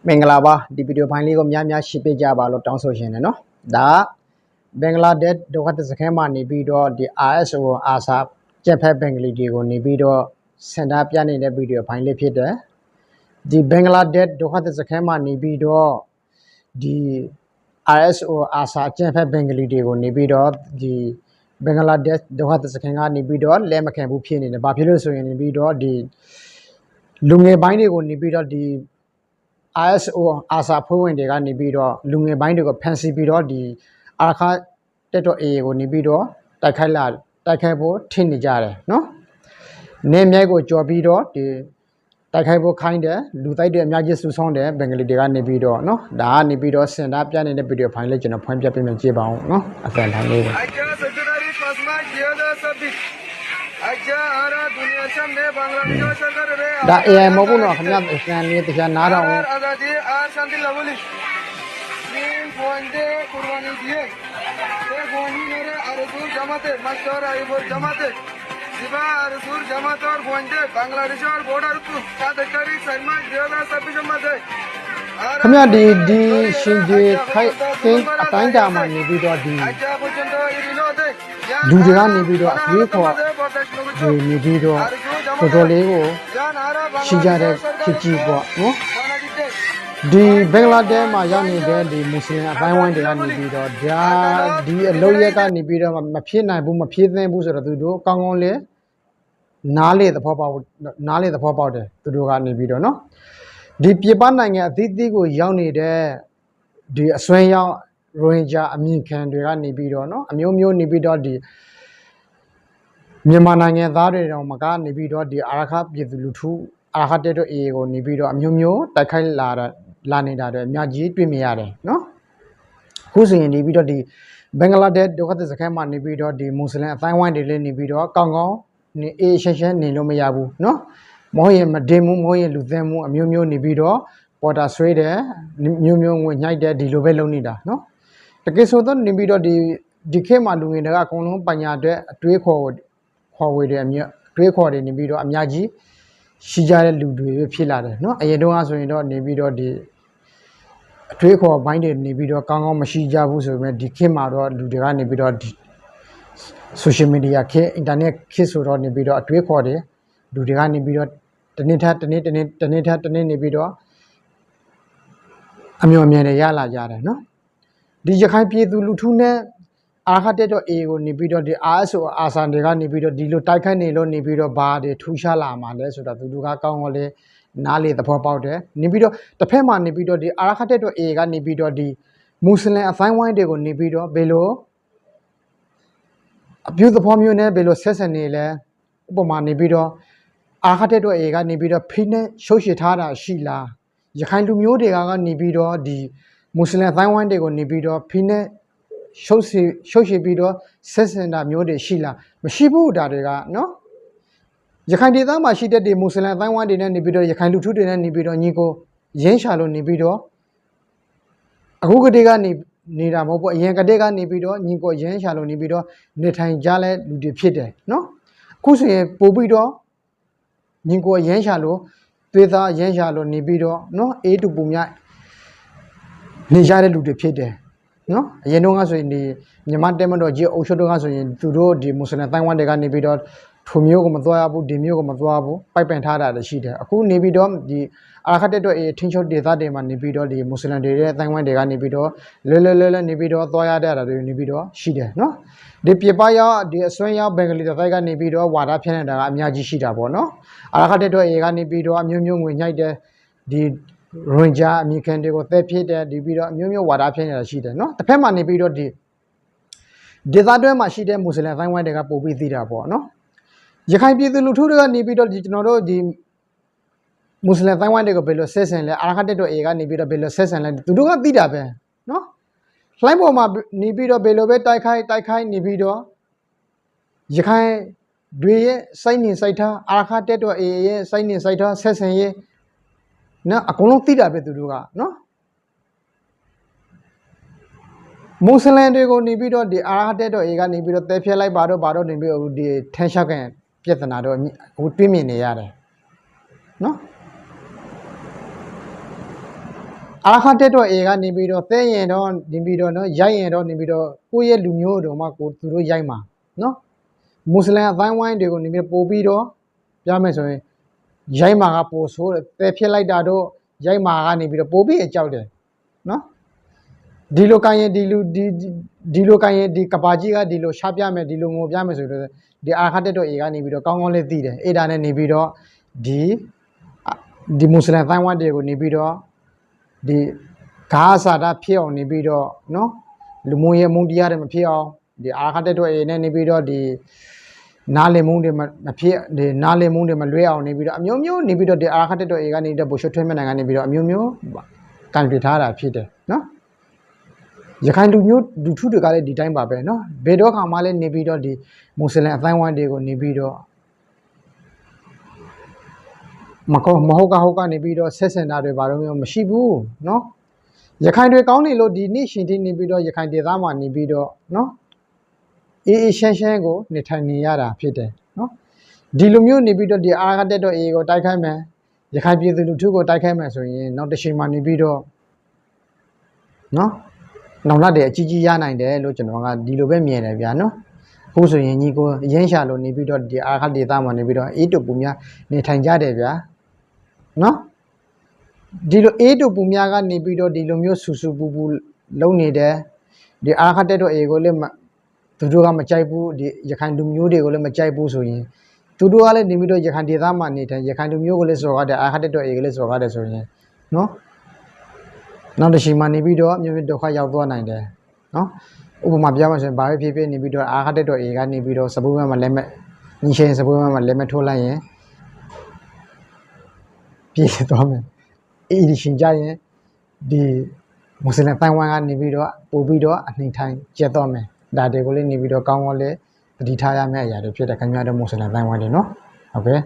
မင်္ဂလာပါဒီဗီဒီယိုဖိုင်လေးကိုများများရှင်းပြကြပါလို့တောင်းဆိုရှင်တယ်နော်ဒါဘင်္ဂလားဒေ့ရှ်ဒုက္ခသည်စခန်းမှာနေပြီးတော့ဒီ RSO အာဆာကျက်ဖက်ဘင်္ဂလီတွေကိုနေပြီးတော့စင်တာပြနေတဲ့ဗီဒီယိုဖိုင်လေးဖြစ်တယ်ဒီဘင်္ဂလားဒေ့ရှ်ဒုက္ခသည်စခန်းမှာနေပြီးတော့ဒီ RSO အာဆာကျက်ဖက်ဘင်္ဂလီတွေကိုနေပြီးတော့ဒီဘင်္ဂလားဒေ့ရှ်ဒုက္ခသည်စခန်းကနေပြီးတော့လဲမခံဘူးဖြစ်နေတယ်ဘာဖြစ်လို့ဆိုရင်နေပြီးတော့ဒီလူငယ်ပိုင်းတွေကိုနေပြီးတော့ဒီ ISO အာဆာဖွဲ့ဝင်တွေကနေပြီးတော့လူငယ်ပိုင်းတွေကိုဖန်ဆီးပြီးတော့ဒီအာခါတက်တော့ A ကိုနေပြီးတော့တိုက်ခိုက်ဖို့ထင်နေကြတယ်နော်နေမြိုက်ကိုကြော်ပြီးတော့ဒီတိုက်ခိုက်ဖို့ခိုင်းတယ်လူတိုက်တွေအများကြီးဆူဆောင်းတယ်ဘင်္ဂလီတွေကနေပြီးတော့နော်ဒါကနေပြီးတော့စင်တာပြနေတဲ့ဗီဒီယိုဖိုင်လေးကျွန်တော်ဖွင့်ပြပေးမယ်ကြည့်ပါအောင်နော်အစံထိုင်လေးပဲဒါ AI မဟုတ်ဘူးနော်ခင်ဗျာအစံလေးတရားနားတော့ခင်ဗျာဒီရှင်ကြီးခိုက်တင်းအတိုင်းတာမှာနေပြီးတော့ဒီလူတွေကနေပြီးတော့အရေးခေါ်ဒီနေပြီးတော့တော်တော်လေးကိုရှိကြတဲ့ဖြစ်ကြီးပေါ့နော်ဒီဘင်္ဂလားဒေ့ရှ်မှာရောက်နေတဲ့ဒီမွတ်စလင်အတိုင်းဝိုင်းတွေကနေပြီးတော့ဒီအလုပ်ရက်ကနေပြီးတော့မဖြစ်နိုင်ဘူးမဖြစ်သင့်ဘူးဆိုတော့သူတို့ကောင်းကောင်းလေးနားလေသဘောပေါက်တယ်သူတို့ကနေပြီးတော့နော်ဒီပြပနိုင်ငံအသီးသီးကိုရောက်နေတဲ့ဒီအစွမ်းရောက်ရိုဟင်ဂျာအမြင့်ခံတွေကနေပြီးတော့နော်အမျိုးမျိုးနေပြီးတော့ဒီမြန်မာနိုင်ငံသားတွေတောင်မကနေပြီးတော့ဒီအာရခပြည်သူလူထုအာရခတက်တော့ AA ကိုနေပြီးတော့အမျိုးမျိုးတိုက်ခိုက်လာနေတာတွေအများကြီးတွေ့မြင်ရတယ်နော်ခုဆိုရင်နေပြီးတော့ဒီဘင်္ဂလားဒေ့ရှ်ဒုက္ခသည်စခန်းမှာနေပြီးတော့ဒီမွတ်စလင်အတိုင်းဝိုင်းတွေလည်းနေပြီးတော့ကောင်းကောင်းနေအေးရှင်းနေလို့မရဘူးနော်မဟုတ်ရင်မတင်မှုမဟုတ်ရင်လူသင်းမှုအမျိုးမျိုးနေပြီးတော့ပေါ်တာဆွေးတယ်မျိုးမျိုးငွေညှိုက်တယ်ဒီလိုပဲလုပ်နေတာနော်တကယ်ဆိုတော့နေပြီးတော့ဒီခေတ်မှာလူငယ်တွေကအကုန်လုံးပညာအတွက်အတွေးခေါ်ဝေတယ်အမျိုးတွေးခေါ်တယ်နေပြီးတော့အများကြီးရှိကြတဲ့လူတွေဖြစ်လာတယ်နော်အရင်တုန်းကဆိုရင်တော့နေပြီးတော့ဒီအတွေးခေါ်ဘိုင်းတွေနေပြီးတော့ကောင်းကောင်းမရှိကြဘူးဆိုပေမဲ့ဒီခေတ်မှာတော့လူတွေကနေပြီးတော့ဒီ social media ခေတ် internet ခေတ်ဆိုတော့နေပြီးတော့အတွေးခေါ်တယ်လူတွေကနေပြီးတော့တနေ့ထက်တနေ့နေပြီးတော့အမျိုးအမြင်တွေရလာကြတယ်နော်ဒီရခိုင်ပြည်သူလူထုနဲ့အာခတက်တော့ A ကိုနေပြီးတော့ဒီ RSO အာဆန်တွေကနေပြီးတော့ဒီလိုတိုက်ခိုက်နေလို့နေပြီးတော့ဘာတွေထူးခြားလာမှာလဲဆိုတော့သူတို့ကကောင်းကောင်းလေးနားလေသဘောပေါက်တယ်နေပြီးတော့တစ်ဖက်မှာနေပြီးတော့ဒီအာခတက်တော့ A ကနေပြီးတော့ဒီမွတ်စလင်အတိုင်းဝိုင်းတွေကိုနေပြီးတော့ဘယ်လိုအပြုသဘောမျိုးနဲ့ဘယ်လိုဆက်ဆံနေလဲဥပမာနေပြီးတော့အာခတက်တော့ A ကနေပြီးတော့ဖိနဲ့ရှုပ်ရှည်ထားတာရှိလားရခိုင်လူမျိုးတွေကနေပြီးတော့ဒီမွတ်စလင်အတိုင်းဝိုင်းတွေကိုနေပြီးတော့ဖိနဲ့ရှုပ်ရှည်ပြီးတော့ဆက်ဆံတာမျိုးတွေရှိလားမရှိဘူးဒါတွေကနော်ရခိုင်ဒေသမှာရှိတဲ့ဒီမွတ်စလင်အတိုင်းဝိုင်းတွေနဲ့နေပြီးတော့ရခိုင်လူထုတွေနဲ့နေပြီးတော့ညီကိုရင်းရှာလို့နေပြီးတော့အခုကတည်းကနေနေတာမဟုတ်ဘူးအရင်ကတည်းကနေပြီးတော့ညီကိုရင်းရှာလို့နေပြီးတော့နေထိုင်ကြလဲလူတွေဖြစ်တယ်နော်အခုဆိုရင်ပို့ပြီးတော့ညီကိုရင်းရှာလို့သွေးသားရင်းရှာလို့နေပြီးတော့နော်အေးတူပုံများနေကြတဲ့လူတွေဖြစ်တယ်နော်အရင်တော့ကဆိုရင်ဒီမြန်မာတဲမတော်ကြီးအုပ်ချုပ်တော့ကဆိုရင်သူတို့ဒီမွတ်စလင်တိုင်းဝမ်တွေကနေပြီးတော့ထိုမျိုးကိုမသွားရဘူးဒီမျိုးကိုမသွားဘူးပိုက်ပင်ထားတာလည်းရှိတယ်အခုနေပြီးတော့ဒီအာခတ်တက်တော့ထင်းချုပ်ဒေသတွေမှာနေပြီးတော့ဒီမွတ်စလင်တွေရဲ့တိုင်းဝမ်တွေကနေပြီးတော့လဲနေပြီးတော့သွားရတဲ့တာတွေနေပြီးတော့ရှိတယ်နော်ဒီပြပရောက်ဒီအစွမ်းရောက်ဘင်္ဂလီတွေကနေပြီးတော့ဝါဒဖြန့်နေတာကအများကြီးရှိတာပေါ့နော်အာခတ်တက်တော့ကနေပြီးတော့အမျိုးမျိုးငွေညှိုက်တယ်ဒီရွန်ဂျာအမေရိကန်တွေကိုသက်ဖြစ်တဲ့ဒီပြီးတော့အမျိုးမျိုးဝါဒဖြန့်နေတာရှိတယ်နော်တစ်ဖက်မှာနေပြီးတော့ဒီဒေသတွင်းမှာရှိတဲ့မွတ်စလင်တိုင်းဝိုင်းတွေကပို့ပြီးသိတာပေါ့နော်ရခိုင်ပြည်သူလူထုတွေကနေပြီးတော့ဒီကျွန်တော်တို့ဒီမွတ်စလင်တိုင်းဝိုင်းတွေကိုဘယ်လိုဆက်ဆံလဲအာခတ်တက်တော့ A ကနေပြီးတော့ဘယ်လိုဆက်ဆံလဲသူတို့ကသိတာပဲနော်လှိုင်းပေါ်မှာနေပြီးတော့ဘယ်လိုပဲတိုက်ခိုက်နေပြီးတော့ရခိုင်တွေရဲ့စိုက်နေစိုက်ထားအာခတ်တက်တော့ A ရဲ့စိုက်နေစိုက်ထားဆက်ဆံရေးနော်အကုန်လုံးသိတာပဲသူတို့ကနော်မွတ်စလင်တွေကိုနေပြီးတော့ဒီအာရတဲ့တော့ A ကနေပြီးတော့တဲဖြဲလိုက်ပါတော့နေပြီးတော့ဒီထန်းလျှောက်ကန်ပြဿနာတော့ဟိုတွင်းမြင်နေရတယ်နော် အားခတက်တော့အေကနေပြီးတော့သဲရင်တော့နေပြီးတော့နော်ရိုက်ရင်တော့နေပြီးတော့ကိုယ့်ရဲ့လူမျိုးတို့မှကိုသူတို့ရိုက်မှာနော်မွတ်စလင်အပိုင်းဝိုင်းတွေကိုနေပြီးပို့ပြီးတော့ပြမယ်ဆိုရင်ရိုက်မှာကပို့ဆိုးသဲဖြစ်လိုက်တာတော့ရိုက်မှာကနေပြီးတော့ပို့ပြီးအကြောက်တယ်နော်ဒီလိုကိုင်းရင်ဒီလိုကိုင်းရင်ဒီကဘာကြီးကဒီလိုရှားပြမယ်ဒီလိုငိုပြမယ်ဆိုတော့ဒီအားခတက်တော့အေကနေပြီးတော့ကောင်းကောင်းလေးသိတယ်အဲ့ဒါနဲ့နေပြီးတော့ဒီမွတ်စလင်အပိုင်းဝိုင်းတွေကိုနေပြီးတော့ဒီဂါစာတာဖြစ်အောင်နေပြီးတော့နော်လူမျိုးရဲ့မုန်းတရားတွေမဖြစ်အောင်ဒီအာခတက်တော့အေနဲ့နေပြီးတော့ဒီနားလည်မှုတွေမဖြစ်ဒီနားလည်မှုတွေမလွဲအောင်နေပြီးတော့အမျိုးမျိုးနေပြီးတော့ဒီအာခတက်တော့အေကနေတော့ဘိုရှုထွေးမြတ်နိုင်ငံနေပြီးတော့အမျိုးမျိုးကန်ပြထားတာဖြစ်တယ်နော်ရခိုင်လူမျိုးလူထုတွေကလည်းဒီတိုင်းပါပဲနော်ဘယ်တော့ခါမှလည်းနေပြီးတော့ဒီမွတ်စလင်အတိုင်းဝိုင်းတွေကိုနေပြီးတော့မဟုတ်ကနေပြီးတော့ဆက်ဆံတာတွေဘာလို့မရှိဘူးနော်ရခိုင်တွေကောင်းနေလို့ဒီနေ့ရှင်တိနေပြီးတော့ရခိုင်ဒေသမှာနေပြီးတော့နော်အေးရှမ်းကိုနေထိုင်နေရတာဖြစ်တယ်နော်ဒီလိုမျိုးနေပြီးတော့ဒီအားကတက်တော့အေးကိုတိုက်ခိုက်မယ်ရခိုင်ပြည်သူလူထုကိုတိုက်ခိုက်မယ်ဆိုရင်နောက်တစ်ချိန်မှာနေပြီးတော့နော်နောက်လာတဲ့အကြီးကြီးရနိုင်တယ်လို့ကျွန်တော်ကဒီလိုပဲမြင်တယ်ဗျာနော်အခုဆိုရင်ညီကိုရင်းရှာလို့နေပြီးတော့ဒီအားကဒေသမှာနေပြီးတော့အေးတူပူများနေထိုင်ကြတယ်ဗျာနော်ဒီလိုအေးတူပူများကနေပြီးတော့ဒီလိုမျိုးဆူဆူပူပူလုံနေတယ်ဒီအားခတက်တော့အေကိုလည်းသူတို့ကမကြိုက်ဘူးဒီရခိုင်လူမျိုးတွေကိုလည်းမကြိုက်ဘူးဆိုရင်သူတို့ကလည်းနေပြီးတော့ရခိုင်ဒေသမှာနေတယ်ရခိုင်လူမျိုးကိုလည်းစော်ကားတယ်အားခတက်တော့အေကိုလည်းစော်ကားတယ်ဆိုရင်နော်နောက်တစ်ချိန်မှနေပြီးတော့မျိုးဒုက္ခရောက်သွားနိုင်တယ်နော်ဥပမာပြမှဆိုရင်ဘာပဲဖြစ်ဖြစ်နေပြီးတော့အားခတက်တော့အေကနေပြီးတော့စပူးမဲ့မှာလက်မဲ့ညီရှင်စပူးမဲ့မှာလက်မဲ့ထိုးလိုက်ရင်ပြေးသွားမယ်အေးဒီရှင်ကြရင်ဒီမွတ်စလင်တိုင်းဝမ်ကနေပြီးတော့ပို့ပြီးတော့အနှိမ်ထိုင်ကျက်တော့မယ်ဒါတွေကိုလည်းနေပြီးတော့ကောင်းကောင်းလေးတတိထားရမယ့်အရာတွေဖြစ်တဲ့ခင်ဗျားတို့မွတ်စလင်တိုင်းဝမ်တွေနော်ဟုတ်ကဲ့